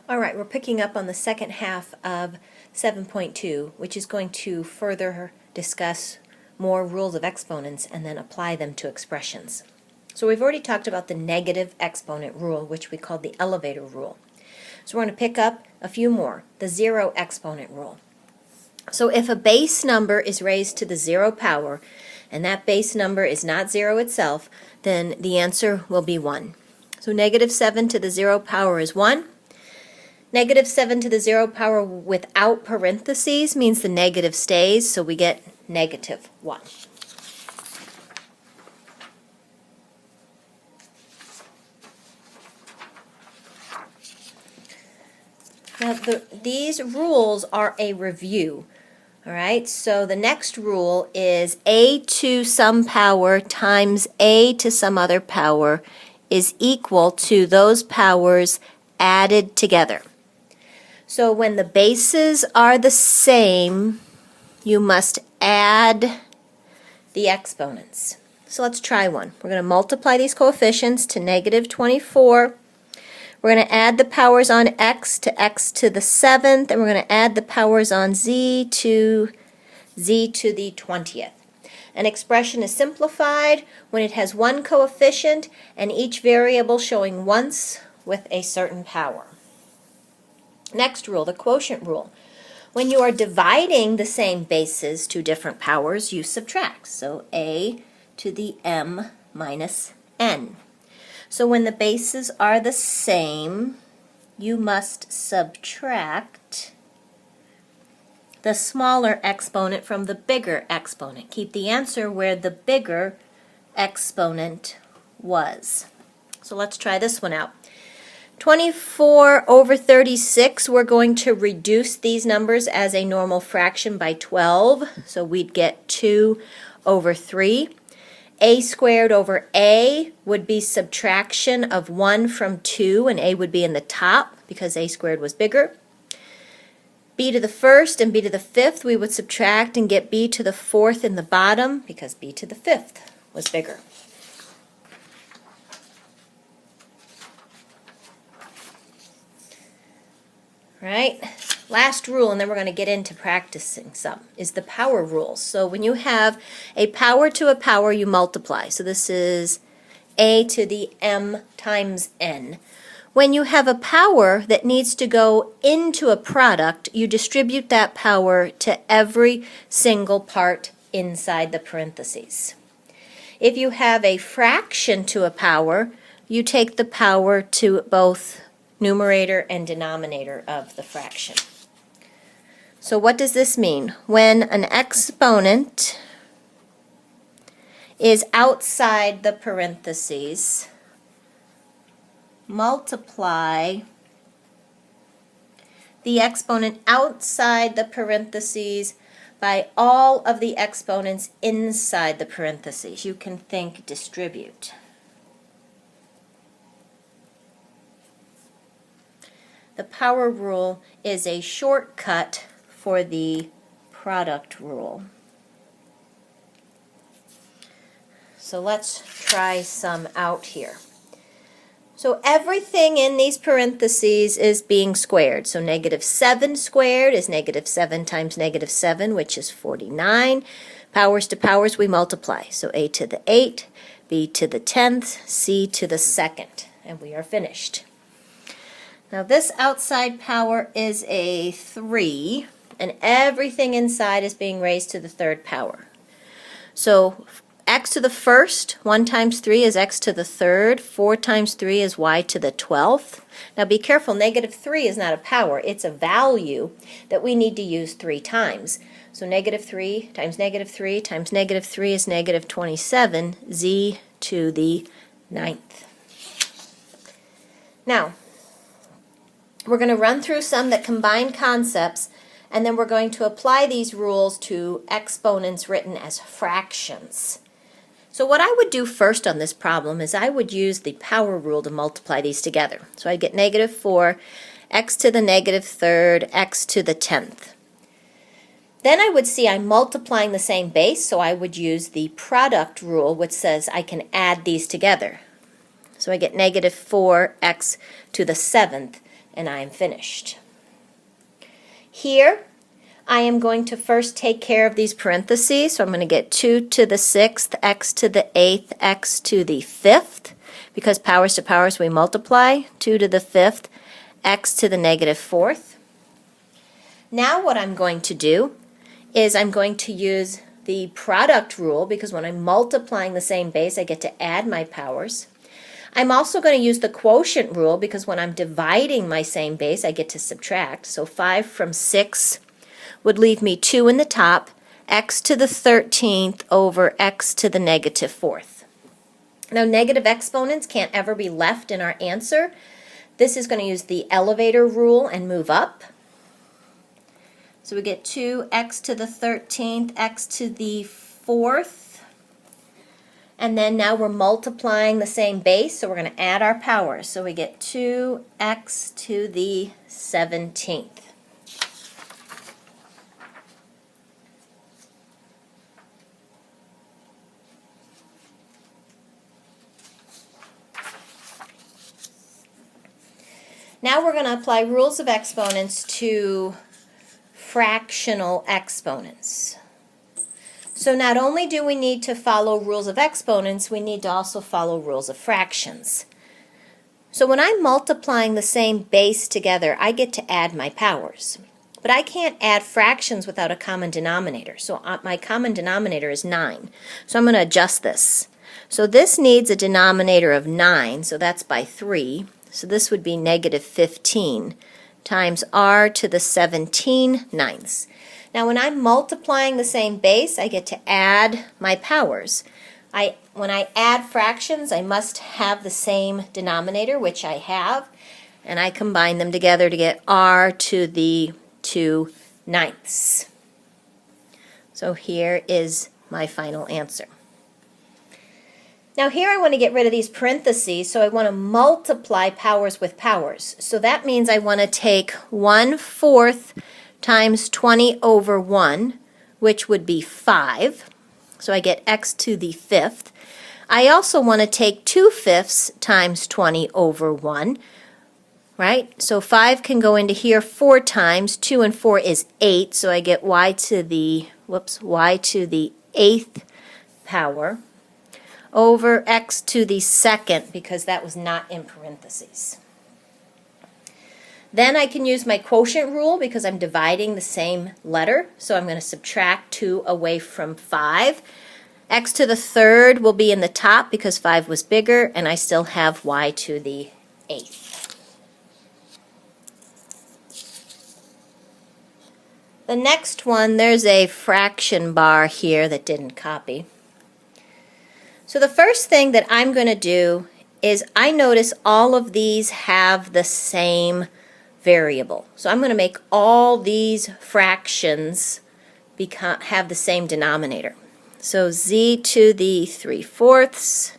All right, we're picking up on the second half of 7.2, which is going to further discuss more rules of exponents and then apply them to expressions. So we've already talked about the negative exponent rule, which we called the elevator rule. So we're going to pick up a few more. The zero exponent rule. So if a base number is raised to the zero power, and that base number is not zero itself, then the answer will be 1. So negative 7 to the zero power is 1. Negative 7 to the zero power without parentheses means the negative stays, so we get negative 1. Now, these rules are a review. All right, so the next rule is a to some power times a to some other power is equal to those powers added together. So when the bases are the same, you must add the exponents. So let's try one. We're going to multiply these coefficients to negative 24. We're going to add the powers on x to the 7th, and we're going to add the powers on z to the 20th. An expression is simplified when it has one coefficient and each variable showing once with a certain power. Next rule, the quotient rule. When you are dividing the same bases to different powers, you subtract. So a to the m minus n. So when the bases are the same, you must subtract the smaller exponent from the bigger exponent. Keep the answer where the bigger exponent was. So let's try this one out. 24 over 36, we're going to reduce these numbers as a normal fraction by 12. So we'd get 2 over 3. A squared over a would be subtraction of 1 from 2, and a would be in the top because a squared was bigger. B to the first and b to the fifth we would subtract and get b to the fourth in the bottom because b to the fifth was bigger. Right? Last rule, and then we're going to get into practicing some, is the power rule. So when you have a power to a power, you multiply. So this is a to the m times n. When you have a power that needs to go into a product, you distribute that power to every single part inside the parentheses. If you have a fraction to a power, you take the power to both numerator and denominator of the fraction. So what does this mean? When an exponent is outside the parentheses, multiply the exponent outside the parentheses by all of the exponents inside the parentheses. You can think distribute. The power rule is a shortcut for the product rule. So let's try some out here. So everything in these parentheses is being squared. So negative 7 squared is negative 7 times negative 7, which is 49. Powers to powers we multiply. So a to the 8, b to the 10th, c to the 2nd. And we are finished. Now this outside power is a 3, and everything inside is being raised to the third power. So x to the first, 1 times 3 is x to the third, 4 times 3 is y to the 12th. Now be careful, negative 3 is not a power, it's a value that we need to use 3 times. So negative 3 times negative 3 times negative 3 is negative 27, z to the 9th. Now, we're going to run through some that combine concepts, and then we're going to apply these rules to exponents written as fractions. So what I would do first on this problem is I would use the power rule to multiply these together. So I'd get negative 4, x to the negative third, x to the 10th. Then I would see I'm multiplying the same base, so I would use the product rule, which says I can add these together. So I get negative 4x to the 7th and I'm finished. Here, I am going to first take care of these parentheses, so I'm going to get 2 to the 6th, x to the 8th, x to the 5th, because powers to powers we multiply, 2 to the 5th, x to the negative 4th. Now what I'm going to do is I'm going to use the product rule, because when I'm multiplying the same base, I get to add my powers. I'm also going to use the quotient rule, because when I'm dividing my same base, I get to subtract. So 5 from 6 would leave me 2 in the top, x to the 13th over x to the negative 4th. Now, negative exponents can't ever be left in our answer. This is going to use the elevator rule and move up. So we get 2x to the 13th, x to the 4th. And then now we're multiplying the same base, so we're going to add our powers. So we get 2x to the 17th. Now we're going to apply rules of exponents to fractional exponents. So not only do we need to follow rules of exponents, we need to also follow rules of fractions. So when I'm multiplying the same base together, I get to add my powers. But I can't add fractions without a common denominator. So my common denominator is 9. So I'm going to adjust this. So this needs a denominator of 9, so that's by 3. So this would be negative 15 times r to the 17/9. Now when I'm multiplying the same base, I get to add my powers. When I add fractions, I must have the same denominator, which I have, and I combine them together to get r to the 2/9. So here is my final answer. Now here I want to get rid of these parentheses, so I want to multiply powers with powers. So that means I want to take 1/4 times 20 over 1, which would be 5. So I get x to the 5th. I also want to take 2/5 times 20 over 1, right? So 5 can go into here 4 times. 2 and 4 is 8, so I get y to the 8th power over x to the 2nd, because that was not in parentheses. Then I can use my quotient rule because I'm dividing the same letter, so I'm going to subtract 2 away from 5. X to the 3rd will be in the top because 5 was bigger, and I still have y to the 8th. The next one, there's a fraction bar here that didn't copy. So the first thing that I'm going to do is I notice all of these have the same variable. So I'm going to make all these fractions have the same denominator. So z to the 3/4,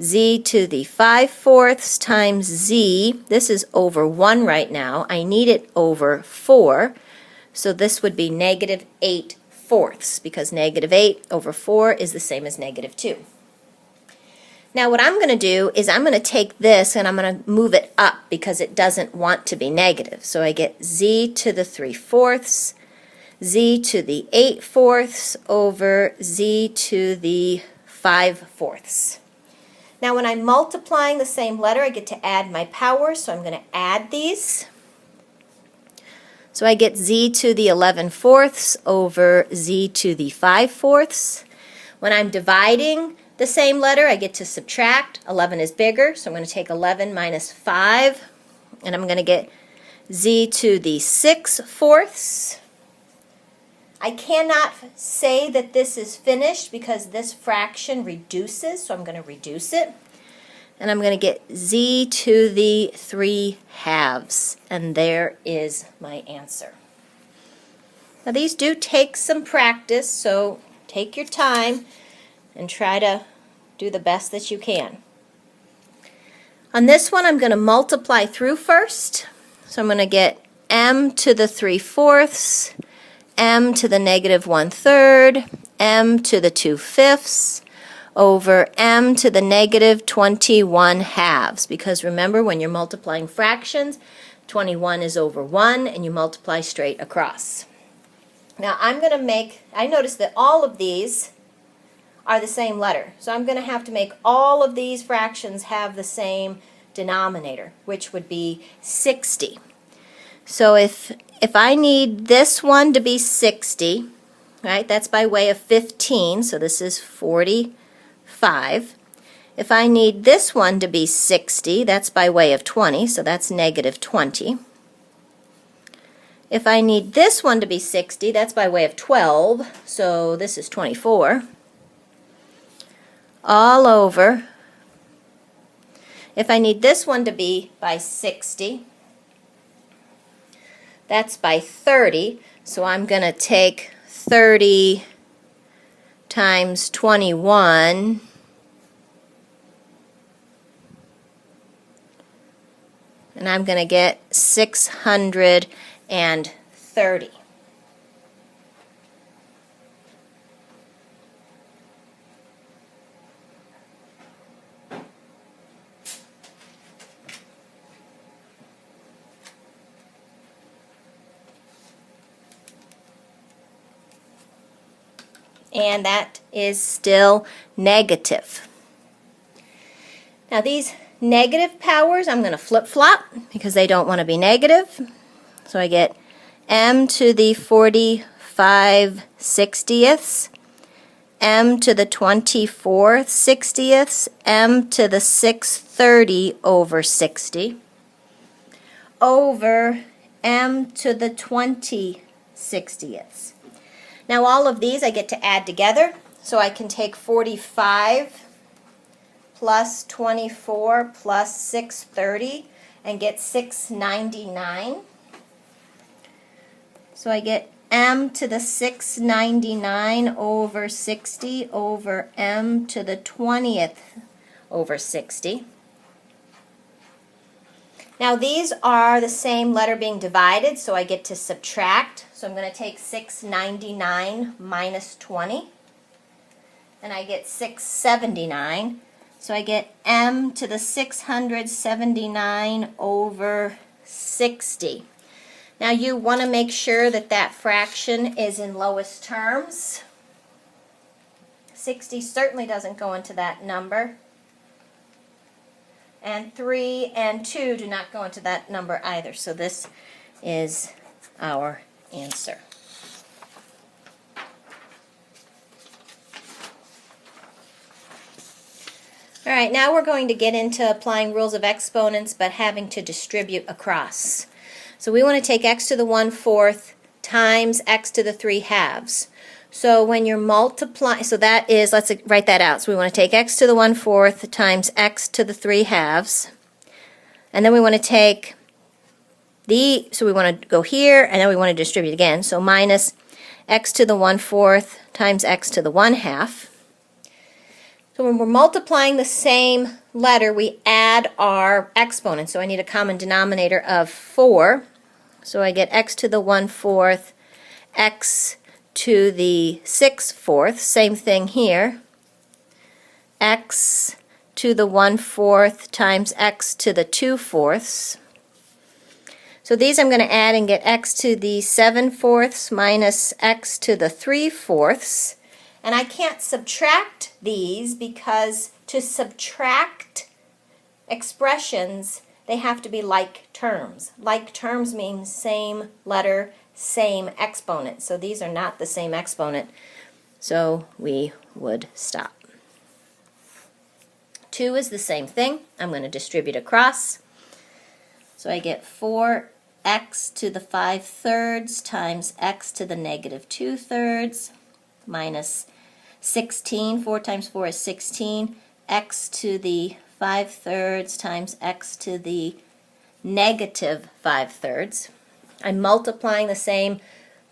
z to the 5/4 times z, this is over 1 right now. I need it over 4, so this would be negative 8/4, because negative 8 over 4 is the same as negative 2. Now what I'm going to do is I'm going to take this and I'm going to move it up because it doesn't want to be negative. So I get z to the 3/4, z to the 8/4 over z to the 5/4. Now when I'm multiplying the same letter, I get to add my powers, so I'm going to add these. So I get z to the 11/4 over z to the 5/4. When I'm dividing the same letter, I get to subtract. 11 is bigger, so I'm going to take 11 minus 5, and I'm going to get z to the 6/4. I cannot say that this is finished because this fraction reduces, so I'm going to reduce it. And I'm going to get z to the 3/2, and there is my answer. Now these do take some practice, so take your time and try to do the best that you can. On this one, I'm going to multiply through first. So I'm going to get m to the 3/4, m to the negative 1/3, m to the 2/5, over m to the negative 21 halves. Because remember, when you're multiplying fractions, 21 is over 1, and you multiply straight across. Now I'm going to make, I notice that all of these are the same letter. So I'm going to have to make all of these fractions have the same denominator, which would be 60. So if I need this one to be 60, right, that's by way of 15, so this is 45. If I need this one to be 60, that's by way of 20, so that's negative 20. If I need this one to be 60, that's by way of 12, so this is 24. All over. If I need this one to be by 60, that's by 30, so I'm going to take 30 times 21, and I'm going to get 630. And that is still negative. Now these negative powers I'm going to flip-flop because they don't want to be negative. So I get m to the 45 sixtieths, m to the 24 sixtieths, m to the 630 over 60, over m to the 20 sixtieths. Now all of these I get to add together, so I can take 45 plus 24 plus 630 and get 699. So I get m to the 699 over 60 over m to the 20th over 60. Now these are the same letter being divided, so I get to subtract. So I'm going to take 699 minus 20, and I get 679. So I get m to the 679 over 60. Now you want to make sure that that fraction is in lowest terms. 60 certainly doesn't go into that number. And 3 and 2 do not go into that number either. So this is our answer. All right, now we're going to get into applying rules of exponents, but having to distribute across. So we want to take x to the 1/4 times x to the 3 halves. So when you're multiplying, so that is, let's write that out. So we want to take x to the 1/4 times x to the 3 halves. And then we want to take so we want to go here, and then we want to distribute again. So minus x to the 1/4 times x to the 1/2. So when we're multiplying the same letter, we add our exponents. So I need a common denominator of 4. So I get x to the 1/4, x to the 6/4, same thing here, x to the 1/4 times x to the 2/4. So these I'm going to add and get x to the 7/4 minus x to the 3/4. And I can't subtract these because to subtract expressions, they have to be like terms. Like terms mean same letter, same exponent. So these are not the same exponent. So we would stop. 2 is the same thing. I'm going to distribute across. So I get 4x to the 5/3 times x to the negative 2/3 minus 16. 4 times 4 is 16. X to the 5/3 times x to the negative 5/3. I'm multiplying the same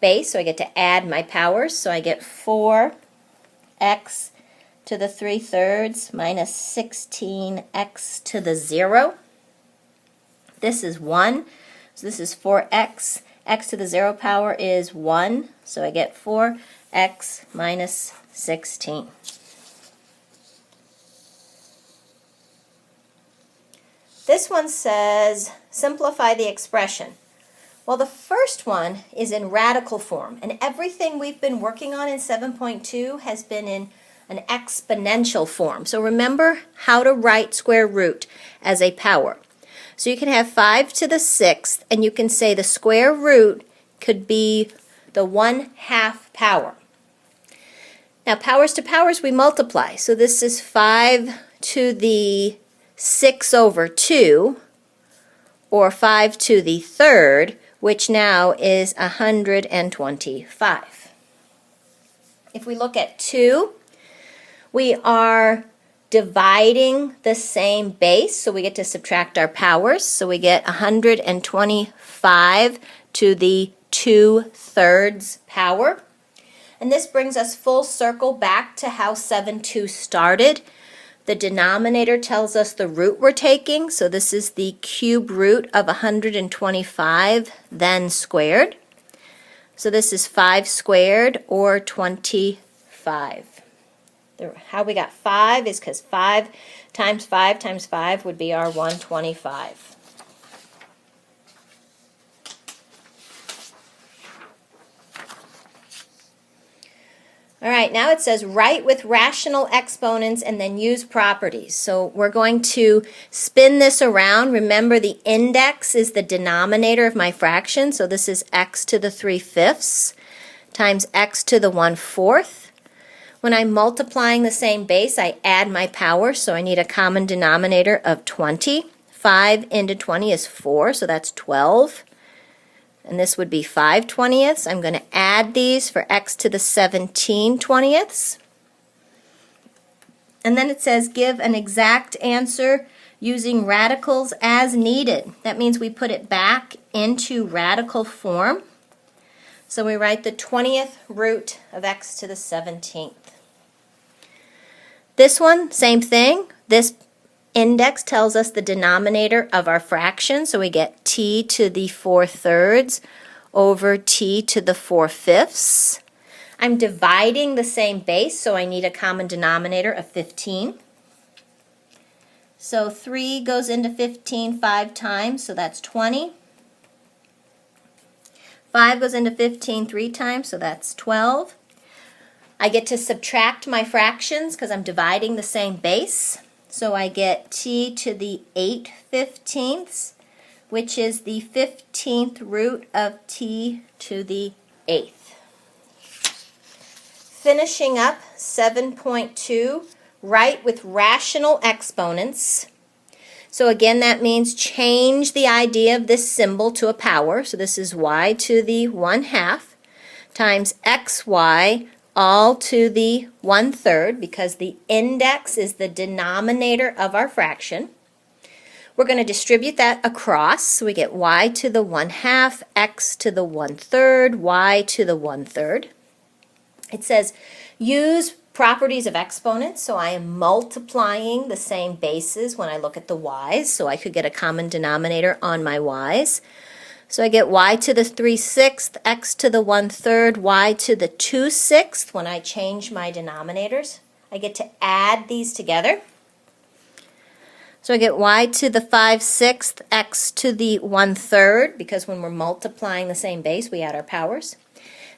base, so I get to add my powers. So I get 4x to the 3/3 minus 16x to the 0. This is 1, so this is 4x. X to the 0 power is 1, so I get 4x minus 16. This one says, simplify the expression. Well, the first one is in radical form, and everything we've been working on in 7.2 has been in an exponential form. So remember how to write square root as a power. So you can have 5 to the 6th, and you can say the square root could be the 1/2 power. Now, powers to powers, we multiply. So this is 5 to the 6 over 2, or 5 to the 3rd, which now is 125. If we look at 2, we are dividing the same base, so we get to subtract our powers. So we get 125 to the 2/3 power. And this brings us full circle back to how 7.2 started. The denominator tells us the root we're taking, so this is the cube root of 125, then squared. So this is 5 squared, or 25. How we got 5 is because 5 times 5 times 5 would be our 125. All right, now it says write with rational exponents and then use properties. So we're going to spin this around. Remember, the index is the denominator of my fraction, so this is x to the 3/5 times x to the 1/4. When I'm multiplying the same base, I add my power, so I need a common denominator of 20. 5 into 20 is 4, so that's 12. And this would be 5/20. I'm going to add these for x to the 17/20. And then it says give an exact answer using radicals as needed. That means we put it back into radical form. So we write the 20th root of x to the 17th. This one, same thing. This index tells us the denominator of our fraction, so we get t to the 4/3 over t to the 4/5. I'm dividing the same base, so I need a common denominator of 15. So 3 goes into 15 5 times, so that's 20. 5 goes into 15 3 times, so that's 12. I get to subtract my fractions because I'm dividing the same base. So I get t to the 8/15, which is the 15th root of t to the 8th. Finishing up 7.2, write with rational exponents. So again, that means change the idea of this symbol to a power. So this is y to the 1/2 times xy all to the 1/3, because the index is the denominator of our fraction. We're going to distribute that across, so we get y to the 1/2, x to the 1/3, y to the 1/3. It says use properties of exponents, so I am multiplying the same bases when I look at the y's, so I could get a common denominator on my y's. So I get y to the 3/6, x to the 1/3, y to the 2/6 when I change my denominators. I get to add these together. So I get y to the 5/6, x to the 1/3, because when we're multiplying the same base, we add our powers.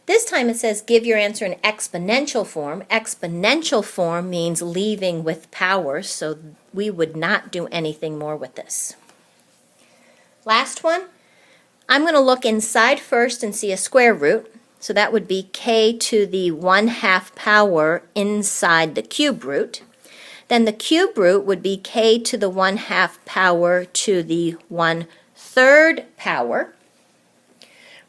This time it says give your answer in exponential form. Exponential form means leaving with powers, so we would not do anything more with this. Last one. I'm going to look inside first and see a square root. So that would be k to the 1/2 power inside the cube root. Then the cube root would be k to the 1/2 power to the 1/3 power.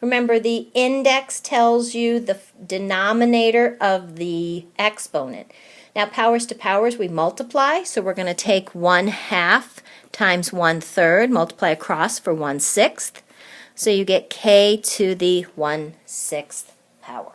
Remember, the index tells you the denominator of the exponent. Now, powers to powers, we multiply. So we're going to take 1/2 times 1/3, multiply across for 1/6. So you get k to the 1/6 power.